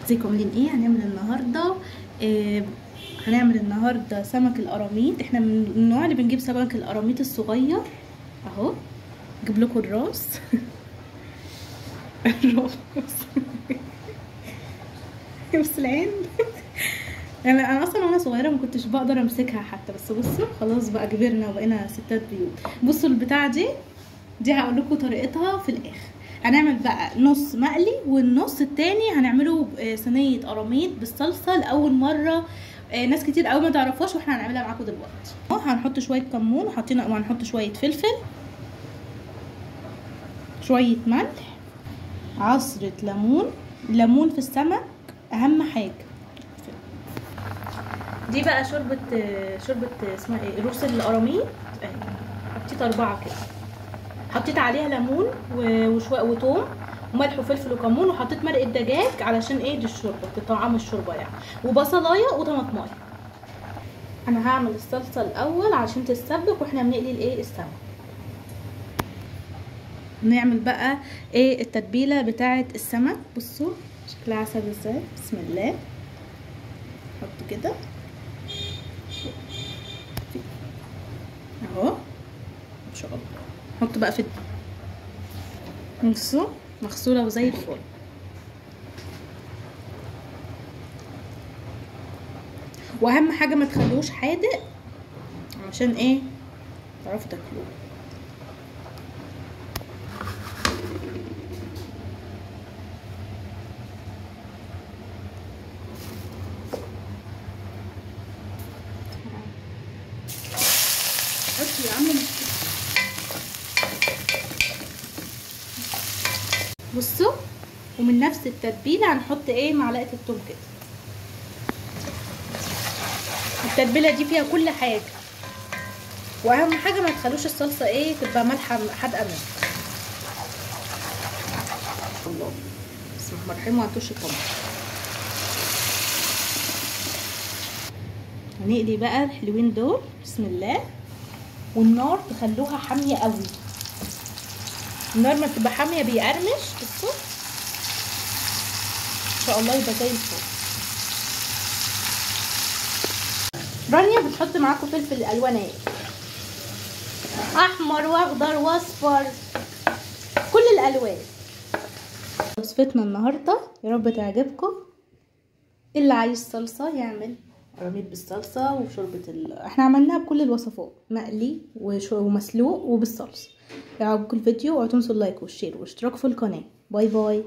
ازيكم عاملين ايه؟ هنعمل النهارده سمك القراميط. احنا من النوع اللي بنجيب سمك القراميط الصغير اهو. اجيب لكم الراس الراس بس العين يعني انا اصلا وانا صغيره ما كنتش بقدر امسكها حتى، بس بصوا خلاص بقى كبرنا وبقينا ستات بيوت. بصوا البتاعه دي هقول لكم طريقتها في الاخر. هنعمل بقى نص مقلي والنص التاني هنعمله صينيه قراميط بالصلصه لاول مره. ناس كتير قوي ما تعرفهاش واحنا هنعملها معاكم دلوقتي. هنحط شويه كمون وهنحط شويه فلفل، شويه ملح، عصره ليمون في السمك اهم حاجه. دي بقى شوربه اسمها ايه، روس القراميط. حطيت 4 كده، حطيت عليها ليمون وشويه وتوم وملح وفلفل وكمون، وحطيت مرقه دجاج علشان ايه دي الشوربه تطعم الشوربه يعني، وبصلايه وطماطمايه. انا هعمل الصلصه الاول عشان تتسبك واحنا بنقلي الايه السمك. نعمل بقى ايه التتبيله بتاعه السمك. بصوا شكلها عسل ازاي، بسم الله. نحط كده اهو ان شاء الله. نحط بقى في بصوا مغسوله وزي الفل. واهم حاجه ما تخلوش حادق عشان ايه تعرفوا تاكلوه. حط يا عم. بصوا ومن نفس التتبيله هنحط ايه معلقه الثوم كده. التتبيله دي فيها كل حاجه، واهم حاجه ما تخلوش الصلصه ايه تبقى مالحه حادقه منها. الله بسم الله الرحمن الرحيم. وهنطش الطماطم. هنقلي بقى الحلوين دول بسم الله. والنار تخلوها حاميه قوي. النار ما تبقى حاميه بيقرمش. بصوا ان شاء الله يبقى زي الفل. رانيا بتحط معاكم فلفل الوان ايه، احمر واخضر واصفر كل الالوان. وصفتنا النهارده يا رب تعجبكم. اللي عايز صلصه يعمل قراميط بالصلصه وشوربه احنا عملناها بكل الوصفات، مقلي ومسلوق وبالصلصه. يعجبكم الفيديو اوعوا تنسوا اللايك والشير والاشتراك في القناه. باي باي.